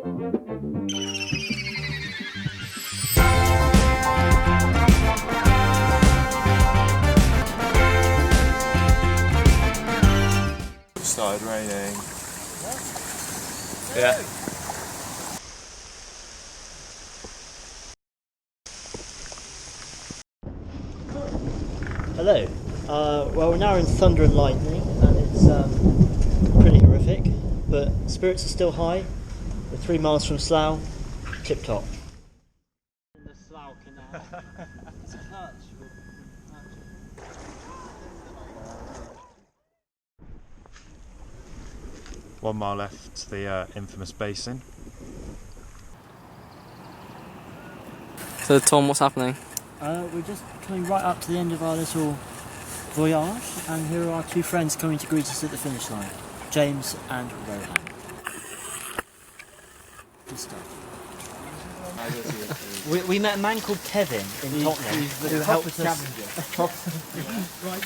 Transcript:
It started raining. Yeah. Hello. Well, we're now in thunder and lightning, and it's pretty horrific, but spirits are still high. We're 3 miles from Slough, tip top. In the Slough Canal. It's a clutch. 1 mile left to the infamous basin. So Tom, what's happening? We're just coming right up to the end of our little voyage, and here are our 2 friends coming to greet us at the finish line, James and Rohan. Good stuff. We met a man called Kevin in Tottenham who helped us. Right,